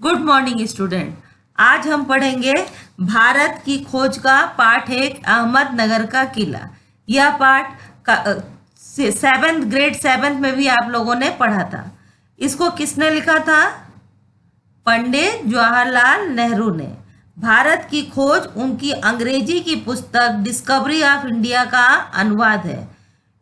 Good morning student. आज हम पढ़ेंगे भारत की खोज का पाठ एक अहमदनगर का किला। यह पाठ ग्रेड 7 में भी आप लोगों ने पढ़ा था। इसको किसने लिखा था? पंडित जवाहरलाल नेहरू ने। भारत की खोज उनकी अंग्रेजी की पुस्तक डिस्कवरी ऑफ इंडिया का अनुवाद है।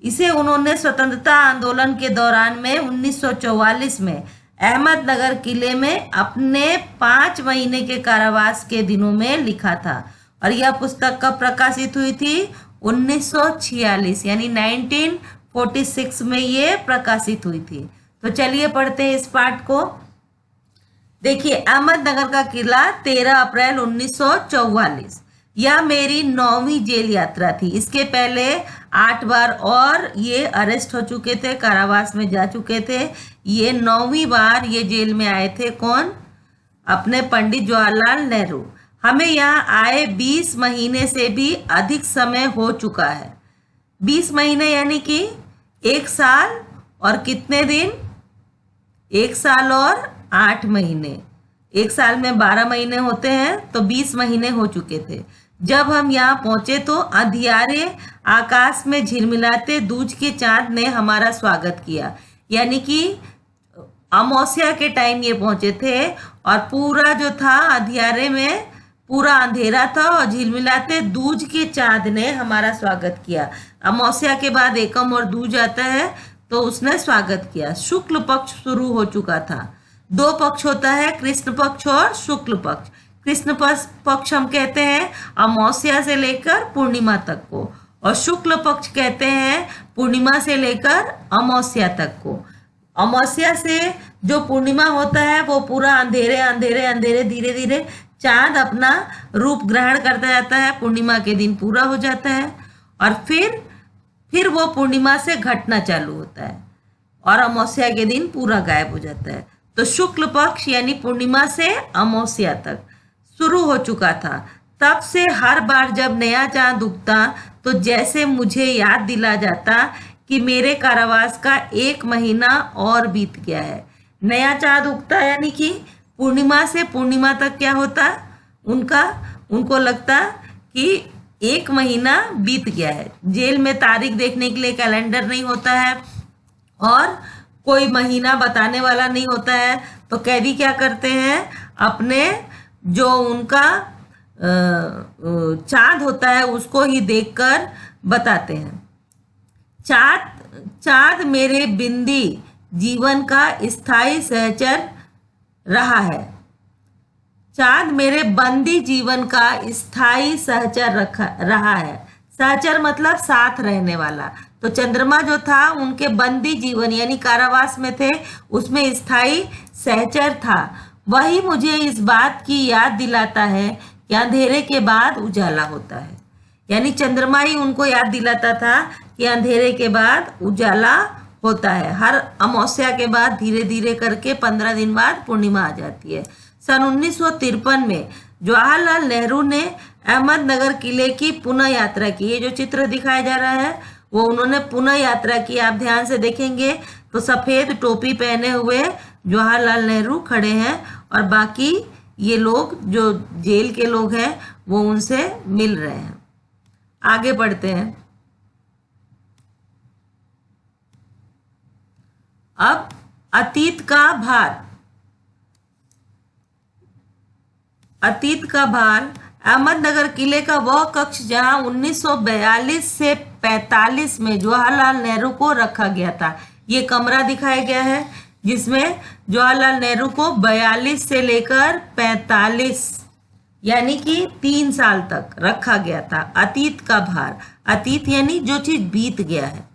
इसे उन्होंने स्वतंत्रता आंदोलन के दौरान में 1944 में अहमदनगर किले में अपने 5 महीने के कारावास के दिनों में लिखा था और यह पुस्तक कब प्रकाशित हुई थी? 1946 यानी 1946 में ये प्रकाशित हुई थी। तो चलिए पढ़ते हैं इस पाठ को। देखिए, अहमदनगर का किला 13 अप्रैल 1944। यह मेरी 9वीं जेल यात्रा थी। इसके पहले 8 बार और ये अरेस्ट हो चुके थे, कारावास में जा चुके थे। ये 9वीं बार ये जेल में आए थे। कौन? अपने पंडित जवाहरलाल नेहरू। हमें यहाँ आए 20 महीने से भी अधिक समय हो चुका है। 20 महीने यानी कि 1 साल और कितने दिन? 1 साल और 8 महीने। 1 साल में 12 महीने होते हैं, तो 20 महीने हो चुके थे। जब हम यहाँ पहुंचे तो अंधियारे आकाश में झिलमिलाते दूज के चांद ने हमारा स्वागत किया। यानी कि अमावस्या के टाइम ये पहुंचे थे और पूरा जो था अंधियारे में पूरा अंधेरा था और झिलमिलाते दूज के चांद ने हमारा स्वागत किया। अमावस्या के बाद एकम और दूज आता है, तो उसने स्वागत किया। शुक्ल पक्ष शुरू हो चुका था। 2 पक्ष होता है, कृष्ण पक्ष और शुक्ल पक्ष। कृष्ण पक्ष हम कहते हैं अमावस्या से लेकर पूर्णिमा तक को, और शुक्ल पक्ष कहते हैं पूर्णिमा से लेकर अमावस्या तक को। अमावस्या से जो पूर्णिमा होता है वो पूरा अंधेरे अंधेरे अंधेरे धीरे धीरे चांद अपना रूप ग्रहण करता जाता है। पूर्णिमा के दिन पूरा हो जाता है और फिर वो पूर्णिमा से घटना चालू होता है और अमावस्या के दिन पूरा गायब हो जाता है। तो शुक्ल पक्ष यानी पूर्णिमा से अमावस्या तक शुरू हो चुका था। तब से हर बार जब नया चांद उगता तो जैसे मुझे याद दिला जाता कि मेरे कारावास का 1 महीना और बीत गया है। नया चांद उगता यानी कि पूर्णिमा से पूर्णिमा तक क्या होता? उनको लगता कि 1 महीना बीत गया है। जेल में तारीख देखने के लिए कैलेंडर नहीं होता है और कोई महीना बताने वाला नहीं होता है, तो कैदी क्या करते हैं? अपने जो उनका चांद होता है उसको ही देखकर बताते हैं। चांद मेरे बंदी जीवन का स्थायी सहचर रहा है। चांद मेरे बंदी जीवन का स्थायी सहचर रहा है। सहचर मतलब साथ रहने वाला। तो चंद्रमा जो था उनके बंदी जीवन यानी कारावास में थे, उसमें स्थायी सहचर था। वही मुझे इस बात की याद दिलाता है कि अंधेरे के बाद उजाला होता है। यानी चंद्रमा ही उनको याद दिलाता था कि अंधेरे के बाद उजाला होता है। हर अमावस्या के बाद धीरे धीरे करके 15 दिन बाद पूर्णिमा आ जाती है। सन 1953 में जवाहरलाल नेहरू ने अहमदनगर किले की पुनः यात्रा की। ये जो चित्र दिखाया जा रहा है वो उन्होंने पुनः यात्रा की। आप ध्यान से देखेंगे तो सफेद टोपी पहने हुए जवाहरलाल नेहरू खड़े हैं और बाकी ये लोग जो जेल के लोग हैं वो उनसे मिल रहे हैं। आगे बढ़ते हैं। अब अतीत का भार। अतीत का भार अहमदनगर किले का वह कक्ष जहां 1942 से 45 में जवाहरलाल नेहरू को रखा गया था। ये कमरा दिखाया गया है जिसमें जवाहरलाल नेहरू को 42 से लेकर 45 यानी कि 3 साल तक रखा गया था। अतीत का भार, अतीत यानी जो चीज बीत गया है।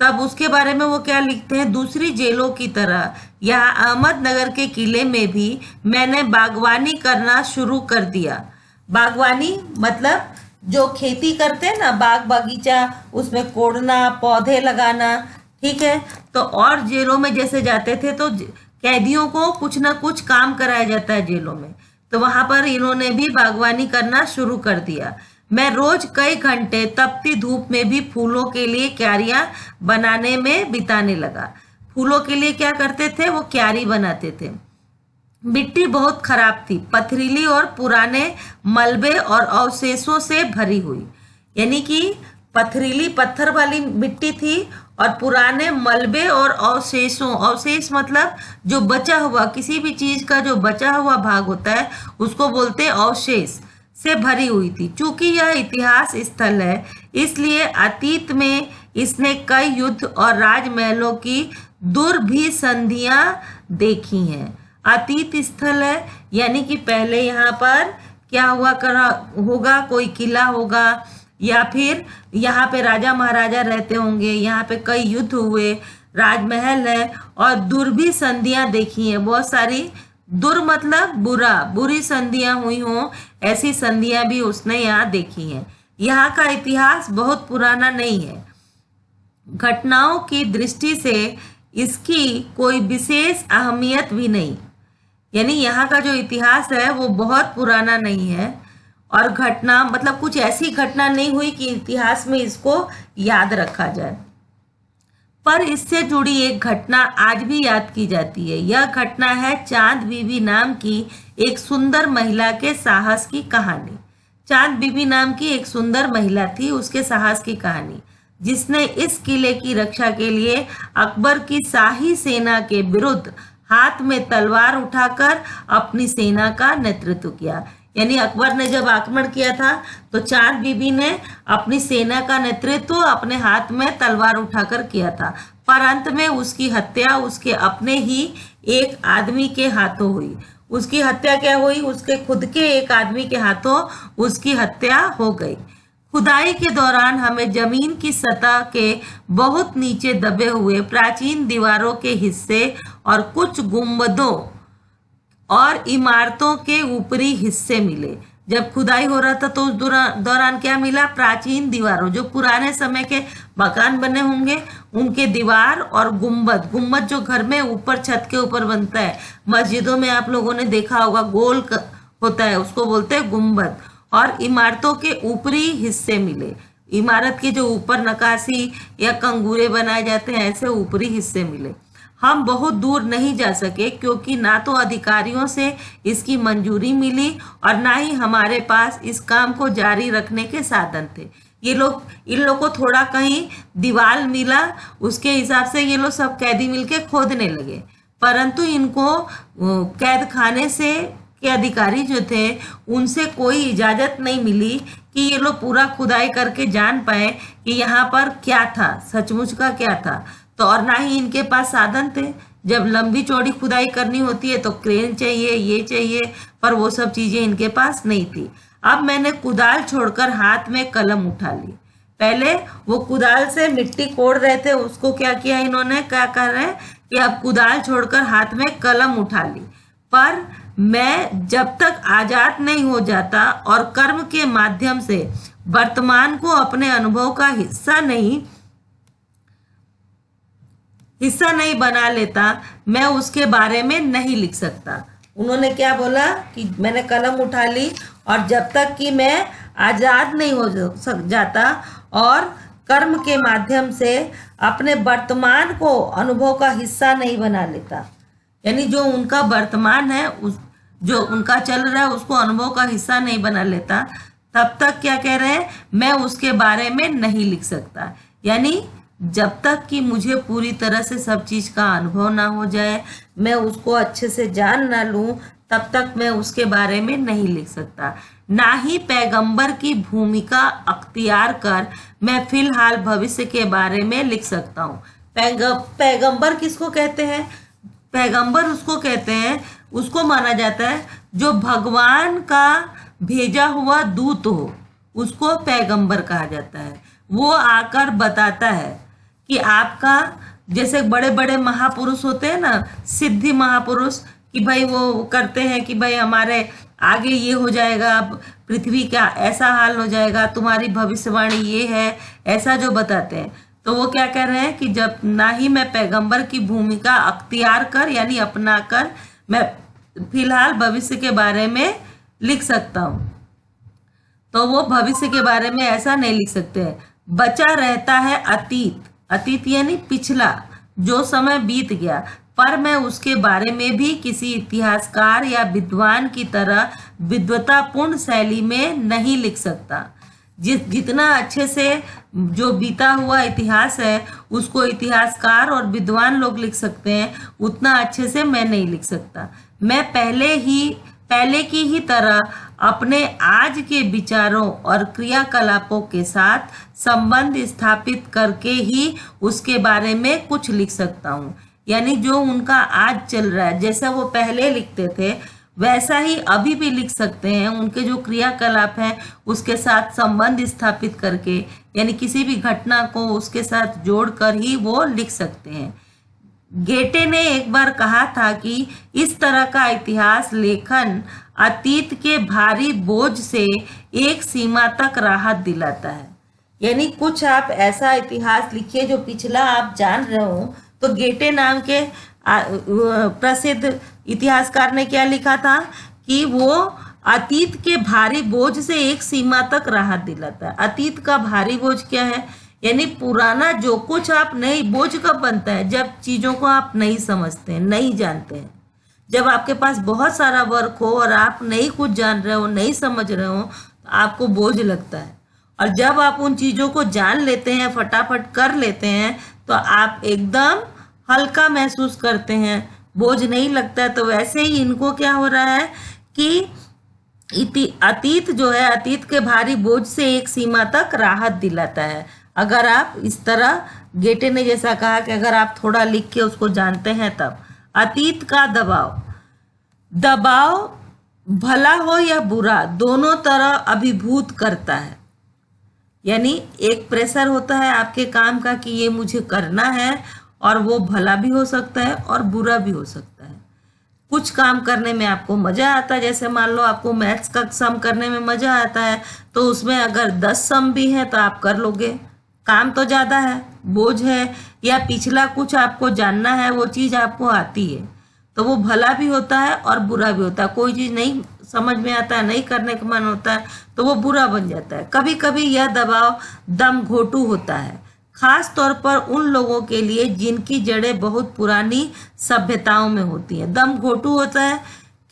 तब उसके बारे में वो क्या लिखते हैं? दूसरी जेलों की तरह यहाँ अहमदनगर के किले में भी मैंने बागवानी करना शुरू कर दिया। बागवानी मतलब जो खेती करते हैं ना, बाग बगीचा, उसमें कोड़ना, पौधे लगाना, ठीक है। तो और जेलों में जैसे जाते थे तो कैदियों को कुछ ना कुछ काम कराया जाता है जेलों में, तो वहां पर इन्होंने भी बागवानी करना शुरू कर दिया। मैं रोज कई घंटे तपती धूप में भी फूलों के लिए क्यारियां बनाने में बिताने लगा। फूलों के लिए क्या करते थे? वो क्यारी बनाते थे। मिट्टी बहुत खराब थी, पथरीली और पुराने मलबे और अवशेषों से भरी हुई। यानी कि पथरीली पत्थर वाली मिट्टी थी और पुराने मलबे और अवशेषों, अवशेष मतलब जो बचा हुआ, किसी भी चीज का जो बचा हुआ भाग होता है उसको बोलते हैं अवशेष, से भरी हुई थी। चूंकि यह इतिहास स्थल है इसलिए अतीत में इसने कई युद्ध और राजमहलों की दुर्भिसंधियां देखी हैं। अतीत स्थल है यानी कि पहले यहाँ पर क्या हुआ करा होगा, कोई किला होगा या फिर यहाँ पे राजा महाराजा रहते होंगे, यहाँ पे कई युद्ध हुए, राजमहल है और दुर्भिसंधियां देखी हैं, बहुत सारी। दुर मतलब बुरा, बुरी संधियां हुई हों, ऐसी संधियां भी उसने यहाँ देखी हैं। यहाँ का इतिहास बहुत पुराना नहीं है। घटनाओं की दृष्टि से इसकी कोई विशेष अहमियत भी नहीं, यानी यहाँ का जो इतिहास है वो बहुत पुराना नहीं है और घटना मतलब कुछ ऐसी घटना नहीं हुई कि इतिहास में इसको याद रखा जाए। पर इससे जुड़ी एक घटना आज भी याद की जाती है। यह घटना है चांद बीबी नाम की एक सुंदर महिला के साहस की कहानी। चांद बीबी नाम की एक सुंदर महिला थी, उसके साहस की कहानी, जिसने इस किले की रक्षा के लिए अकबर की शाही सेना के विरुद्ध हाथ में तलवार उठाकर अपनी सेना का नेतृत्व किया। यानी अकबर ने जब आक्रमण किया था तो चांद बीबी ने अपनी सेना का नेतृत्व अपने हाथ में तलवार उठाकर किया था, पर अंत में उसकी हत्या उसके अपने ही एक आदमी के हाथों हुई। उसकी हत्या क्या हुई? उसके खुद के एक आदमी के हाथों उसकी हत्या हो गई। खुदाई के दौरान हमें जमीन की सतह के बहुत नीचे दबे हुए प्राचीन दीवारों के हिस्से और कुछ गुंबदों और इमारतों के ऊपरी हिस्से मिले। जब खुदाई हो रहा था तो उस दौरान क्या मिला? प्राचीन दीवारों, जो पुराने समय के मकान बने होंगे उनके दीवार और गुंबद। गुंबद जो घर में ऊपर छत के ऊपर बनता है, मस्जिदों में आप लोगों ने देखा होगा, गोल होता है, उसको बोलते हैं गुंबद। और इमारतों के ऊपरी हिस्से मिले। इमारत के जो ऊपर नक्काशी या कंगूरे बनाए जाते हैं, ऐसे ऊपरी हिस्से मिले। हम बहुत दूर नहीं जा सके क्योंकि ना तो अधिकारियों से इसकी मंजूरी मिली और ना ही हमारे पास इस काम को जारी रखने के साधन थे। इन लोग को थोड़ा कहीं दीवार मिला, उसके हिसाब से ये लोग सब कैदी मिलके खोदने लगे, परंतु इनको कैद खाने से के अधिकारी जो थे उनसे कोई इजाजत नहीं मिली कि ये लोग पूरा खुदाई करके जान पाए कि यहाँ पर क्या था, सचमुच का क्या था। तो और ना ही इनके पास साधन थे। जब लंबी चौड़ी खुदाई करनी होती है तो क्रेन चाहिए, ये चाहिए, पर वो सब चीजें इनके पास नहीं थी। अब मैंने कुदाल छोड़कर हाथ में कलम उठा ली। पहले वो कुदाल से मिट्टी कोड़ रहे थे, उसको क्या किया इन्होंने, क्या कर रहे हैं कि अब कुदाल छोड़कर हाथ में कलम उठा ली। पर मैं जब तक आजाद नहीं हो जाता और कर्म के माध्यम से वर्तमान को अपने अनुभव का हिस्सा नहीं बना लेता, मैं उसके बारे में नहीं लिख सकता। उन्होंने क्या बोला कि मैंने कलम उठा ली और जब तक कि मैं आजाद नहीं हो जाता और कर्म के माध्यम से अपने वर्तमान को अनुभव का हिस्सा नहीं बना लेता, यानी जो उनका वर्तमान है, जो उनका चल रहा है उसको अनुभव का हिस्सा नहीं बना लेता, तब तक क्या कह रहे हैं, मैं उसके बारे में नहीं लिख सकता। यानी जब तक कि मुझे पूरी तरह से सब चीज का अनुभव ना हो जाए, मैं उसको अच्छे से जान ना लूं, तब तक मैं उसके बारे में नहीं लिख सकता। ना ही पैगंबर की भूमिका अख्तियार कर मैं फिलहाल भविष्य के बारे में लिख सकता हूँ। पैगंबर किसको कहते हैं? पैगंबर उसको कहते हैं, उसको माना जाता है जो भगवान का भेजा हुआ दूत हो, उसको पैगंबर कहा जाता है। वो आकर बताता है कि आपका, जैसे बड़े बड़े महापुरुष होते हैं ना, सिद्धि महापुरुष, कि भाई वो करते हैं कि भाई हमारे आगे ये हो जाएगा, अब पृथ्वी का ऐसा हाल हो जाएगा, तुम्हारी भविष्यवाणी ये है, ऐसा जो बताते हैं। तो वो क्या कह रहे हैं कि जब ना ही मैं पैगंबर की भूमिका अख्तियार कर यानी अपना कर मैं फिलहाल भविष्य के बारे में लिख सकता हूँ, तो वो भविष्य के बारे में ऐसा नहीं लिख सकते हैं। बचा रहता है अतीत, अतीत यानी पिछला, जो समय बीत गया, पर मैं उसके बारे में भी किसी इतिहासकार या विद्वान की तरह विद्वतापूर्ण शैली में नहीं लिख सकता। जितना अच्छे से जो बीता हुआ इतिहास है उसको इतिहासकार और विद्वान लोग लिख सकते हैं, उतना अच्छे से मैं नहीं लिख सकता। मैं पहले की ही तरह अपने आज के विचारों और क्रियाकलापों के साथ संबंध स्थापित करके ही उसके बारे में कुछ लिख सकता हूँ। यानी जो उनका आज चल रहा है, जैसा वो पहले लिखते थे वैसा ही अभी भी लिख सकते हैं। उनके जो क्रियाकलाप हैं उसके साथ संबंध स्थापित करके, यानी किसी भी घटना को उसके साथ जोड़कर ही वो लिख सकते हैं। गेटे ने एक बार कहा था कि इस तरह का इतिहास लेखन अतीत के भारी बोझ से एक सीमा तक राहत दिलाता है। यानी कुछ आप ऐसा इतिहास लिखिए जो पिछला आप जान रहे हो। तो गेटे नाम के प्रसिद्ध इतिहासकार ने क्या लिखा था कि वो अतीत के भारी बोझ से एक सीमा तक राहत दिलाता है। अतीत का भारी बोझ क्या है? यानी पुराना जो कुछ आप नहीं, बोझ कब बनता है? जब चीज़ों को आप नहीं समझते हैं, नहीं जानते हैं। जब आपके पास बहुत सारा वर्क हो और आप नहीं कुछ जान रहे हो, नहीं समझ रहे हो, तो आपको बोझ लगता है। और जब आप उन चीज़ों को जान लेते हैं, फटाफट कर लेते हैं, तो आप एकदम हल्का महसूस करते हैं, बोझ नहीं लगता है। तो वैसे ही इनको क्या हो रहा है कि अतीत जो है, अतीत के भारी बोझ से एक सीमा तक राहत दिलाता है। अगर आप इस तरह, गेटे ने जैसा कहा कि अगर आप थोड़ा लिख के उसको जानते हैं तब। अतीत का दबाव भला हो या बुरा, दोनों तरह अभिभूत करता है। यानी एक प्रेशर होता है आपके काम का कि ये मुझे करना है, और वो भला भी हो सकता है और बुरा भी हो सकता है। कुछ काम करने में आपको मज़ा आता है, जैसे मान लो आपको मैथ्स का सम करने में मज़ा आता है, तो उसमें अगर 10 सम भी है तो आप कर लोगे। काम तो ज़्यादा है, बोझ है, या पिछला कुछ आपको जानना है, वो चीज़ आपको आती है, तो वो भला भी होता है और बुरा भी होता है। कोई चीज़ नहीं समझ में आता है, नहीं करने का मन होता है, तो वो बुरा बन जाता है। कभी कभी यह दबाव दम घोटू होता है, खास तौर पर उन लोगों के लिए जिनकी जड़ें बहुत पुरानी सभ्यताओं में होती हैं। दम घोटू होता है,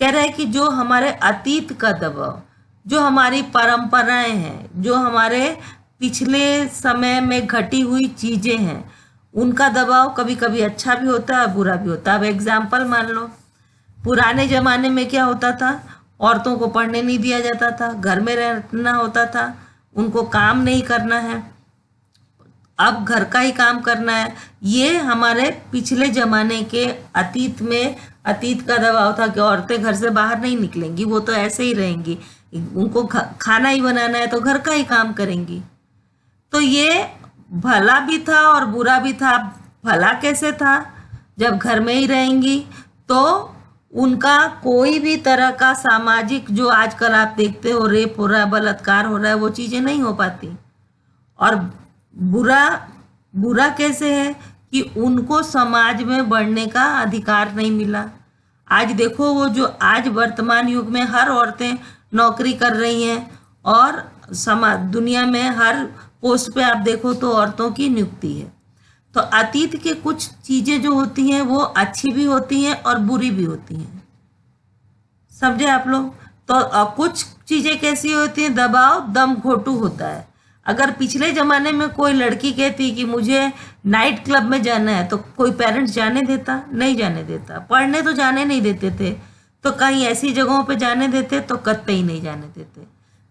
कह रहा है कि जो हमारे अतीत का दबाव, जो हमारी परंपराएं हैं, जो हमारे पिछले समय में घटी हुई चीज़ें हैं, उनका दबाव कभी कभी अच्छा भी होता है और बुरा भी होता है। अब एग्जाम्पल मान लो, पुराने ज़माने में क्या होता था, औरतों को पढ़ने नहीं दिया जाता था, घर में रहना होता था, उनको काम नहीं करना है, अब घर का ही काम करना है। ये हमारे पिछले ज़माने के अतीत में, अतीत का दबाव था कि औरतें घर से बाहर नहीं निकलेंगी, वो तो ऐसे ही रहेंगी, उनको खाना ही बनाना है तो घर का ही काम करेंगी। तो ये भला भी था और बुरा भी था। भला कैसे था? जब घर में ही रहेंगी तो उनका कोई भी तरह का सामाजिक, जो आजकल आप देखते हो रेप हो रहा है, बलात्कार हो रहा है, वो चीज़ें नहीं हो पाती। और बुरा कैसे है कि उनको समाज में बढ़ने का अधिकार नहीं मिला। आज देखो, वो जो आज वर्तमान युग में हर औरतें नौकरी कर रही हैं, और दुनिया में हर पोस्ट पे आप देखो तो औरतों की नियुक्ति है। तो अतीत के कुछ चीज़ें जो होती हैं वो अच्छी भी होती हैं और बुरी भी होती हैं, समझे आप लोग? तो कुछ चीज़ें कैसी होती हैं, दबाव दम घोटू होता है। अगर पिछले ज़माने में कोई लड़की कहती कि मुझे नाइट क्लब में जाना है, तो कोई पेरेंट्स जाने देता? नहीं जाने देता। पढ़ने तो जाने नहीं देते थे, तो कहीं ऐसी जगहों पे जाने देते? तो कतई नहीं जाने देते।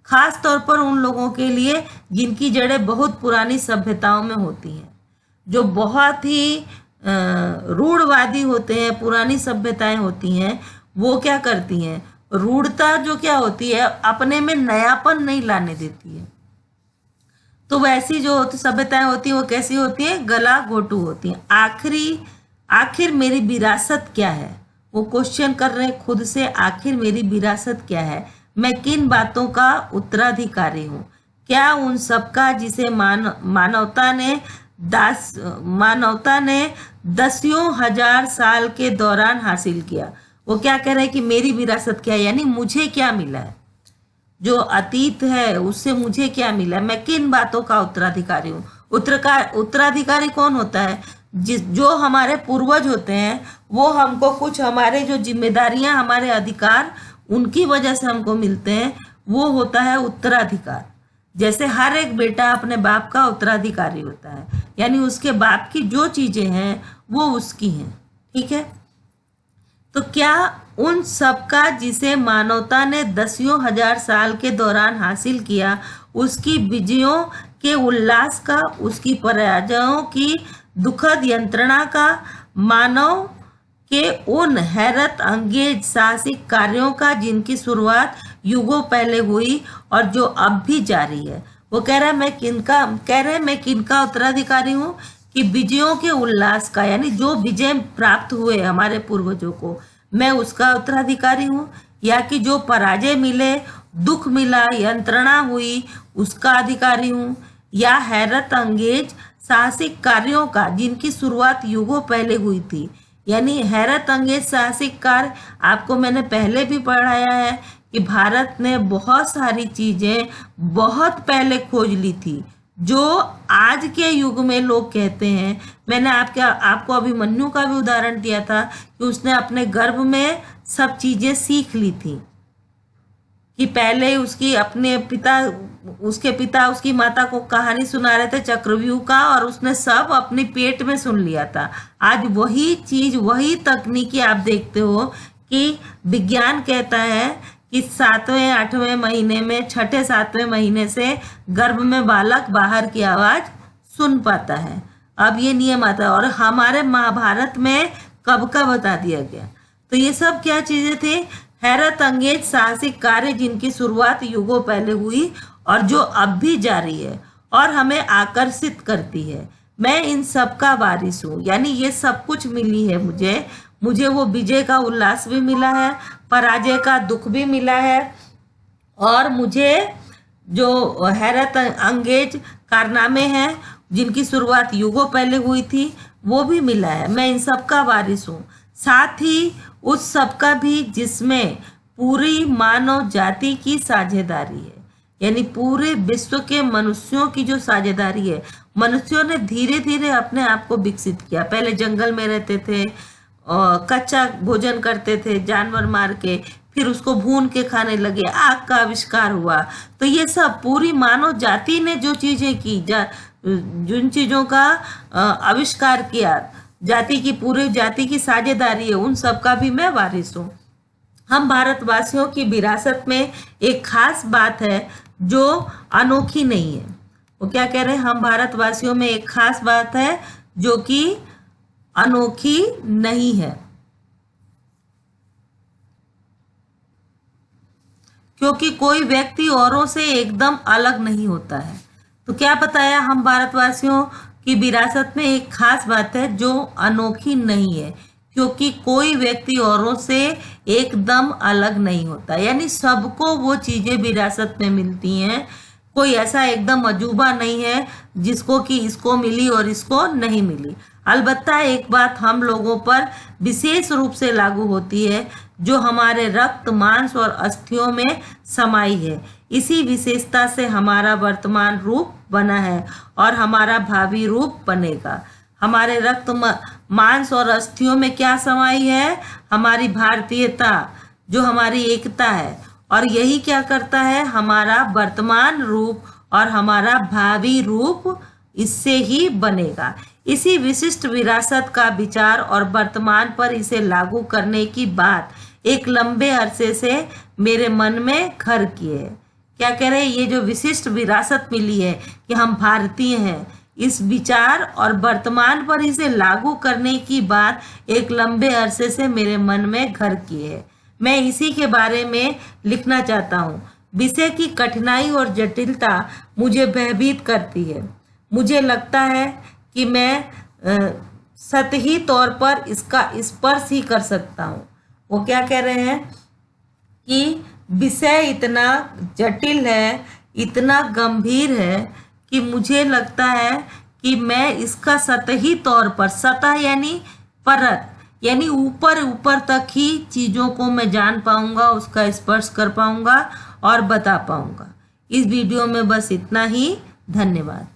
खास तौर पर उन लोगों के लिए जिनकी जड़ें बहुत पुरानी सभ्यताओं में होती हैं, जो बहुत ही रूढ़वादी होते हैं, पुरानी सभ्यताएं होती हैं, वो क्या करती हैं, रूढ़ता जो क्या होती है, अपने में नयापन नहीं लाने देती है। तो वैसी जो सभ्यताएं होती हैं वो कैसी होती हैं, गला घोटू होती हैं। आखिर मेरी विरासत क्या है, वो क्वेश्चन कर रहे हैं खुद से, आखिर मेरी विरासत क्या है, मैं किन बातों का उत्तराधिकारी हूँ, क्या उन सब का जिसे मानवता ने दसियों हजार साल के दौरान हासिल किया। वो क्या कह रहे हैं कि मेरी विरासत क्या है, यानी मुझे क्या मिला है, जो अतीत है उससे मुझे क्या मिला है, मैं किन बातों का उत्तराधिकारी हूँ। उत्तराधिकारी कौन होता है? जो हमारे पूर्वज होते हैं वो हमको कुछ हमारे जो जिम्मेदारियां, हमारे अधिकार उनकी वजह से हमको मिलते हैं, वो होता है उत्तराधिकार। जैसे हर एक बेटा अपने बाप का उत्तराधिकारी होता है, यानी उसके बाप की जो चीजें हैं वो उसकी हैं। ठीक है, तो क्या उन सब का जिसे मानवता ने दसियों हजार साल के दौरान हासिल किया, उसकी विजयों के उल्लास का, उसकी पराजयों की दुखद यंत्रणा का, मानव के उन हैरत अंगेज साहसिक कार्यों का जिनकी शुरुआत युगों पहले हुई और जो अब भी जारी है। वो कह रहा है मैं किनका उत्तराधिकारी हूँ कि विजयों के उल्लास का, यानी जो विजय प्राप्त हुए हमारे पूर्वजों को, मैं उसका उत्तराधिकारी हूँ, या कि जो पराजय मिले, दुख मिला, यंत्रणा हुई, उसका अधिकारी हूँ, या हैरत अंगेज साहसिक कार्यों का जिनकी शुरुआत युगों पहले हुई थी। यानी हैरत अंगेज साहसिक कार्य आपको मैंने पहले भी पढ़ाया है कि भारत ने बहुत सारी चीजें बहुत पहले खोज ली थी, जो आज के युग में लोग कहते हैं। मैंने आपको अभिमन्यु का भी उदाहरण दिया था कि उसने अपने गर्भ में सब चीजें सीख ली थी, कि पहले उसके पिता उसकी माता को कहानी सुना रहे थे चक्रव्यूह का, और उसने सब अपने पेट में सुन लिया था। आज वही चीज, वही तकनीकी आप देखते हो कि विज्ञान कहता है कि 7वें 8वें महीने में, 6ठे 7वें महीने से गर्भ में बालक बाहर की आवाज सुन पाता है। अब ये नियम आता है, और हमारे महाभारत में कब का बता दिया गया। तो ये सब क्या चीजें थी? हैरत अंगेज साहसिक कार्य जिनकी शुरुआत युगों पहले हुई और जो अब भी जारी है और हमें आकर्षित करती है। मैं इन सब का वारिस हूँ, यानी ये सब कुछ मिली है मुझे वो विजय का उल्लास भी मिला है, पराजय का दुख भी मिला है, और मुझे जो हैरत अंगेज कारनामे हैं जिनकी शुरुआत युगों पहले हुई थी वो भी मिला है। मैं इन सब का वारिस हूँ, साथ ही उस सब का भी जिसमें पूरी मानव जाति की साझेदारी है, यानी पूरे विश्व के मनुष्यों की जो साझेदारी है। मनुष्यों ने धीरे धीरे अपने आप को विकसित किया। पहले जंगल में रहते थे, कच्चा भोजन करते थे जानवर मार के, फिर उसको भून के खाने लगे, आग का आविष्कार हुआ। तो ये सब पूरी मानव जाति ने जो चीजें की, जिन चीजों का आविष्कार किया, पूरी जाति की साझेदारी है, उन सब का भी मैं वारिस हूँ। हम भारतवासियों की विरासत में एक खास बात है जो अनोखी नहीं है। वो क्या कह रहे हैं? हम भारतवासियों में एक खास बात है जो कि अनोखी नहीं है, क्योंकि कोई व्यक्ति औरों से एकदम अलग नहीं होता है। तो क्या बताया? हम भारतवासियों की विरासत में एक खास बात है जो अनोखी नहीं है, क्योंकि कोई व्यक्ति औरों से एकदम अलग नहीं होता। यानी सबको वो चीजें विरासत में मिलती हैं, कोई ऐसा एकदम अजूबा नहीं है जिसको कि इसको मिली और इसको नहीं मिली। अलबत्ता एक बात हम लोगों पर विशेष रूप से लागू होती है, जो हमारे रक्त, मांस और अस्थियों में समाई है। इसी विशेषता से हमारा वर्तमान रूप बना है और हमारा भावी रूप बनेगा। हमारे रक्त, मांस और अस्थियों में क्या समाई है? हमारी भारतीयता, जो हमारी एकता है, और यही क्या करता है? हमारा वर्तमान रूप और हमारा भावी रूप इससे ही बनेगा। इसी विशिष्ट विरासत का विचार और वर्तमान पर इसे लागू करने की बात एक लंबे अरसे से मेरे मन में घर किए है। क्या कह रहे हैं? ये जो विशिष्ट विरासत मिली है कि हम भारतीय हैं, इस विचार और वर्तमान पर इसे लागू करने की बात एक लंबे अरसे से मेरे मन में घर किए है। मैं इसी के बारे में लिखना चाहता हूँ। विषय की कठिनाई और जटिलता मुझे भयभीत करती है। मुझे लगता है कि मैं सतही तौर पर इसका स्पर्श ही कर सकता हूँ। वो क्या कह रहे हैं कि विषय इतना जटिल है, इतना गंभीर है कि मुझे लगता है कि मैं इसका सतही तौर पर, सतह यानी परत, यानी ऊपर ऊपर तक ही चीज़ों को मैं जान पाऊंगा, उसका स्पर्श कर पाऊंगा और बता पाऊंगा। इस वीडियो में बस इतना ही। धन्यवाद।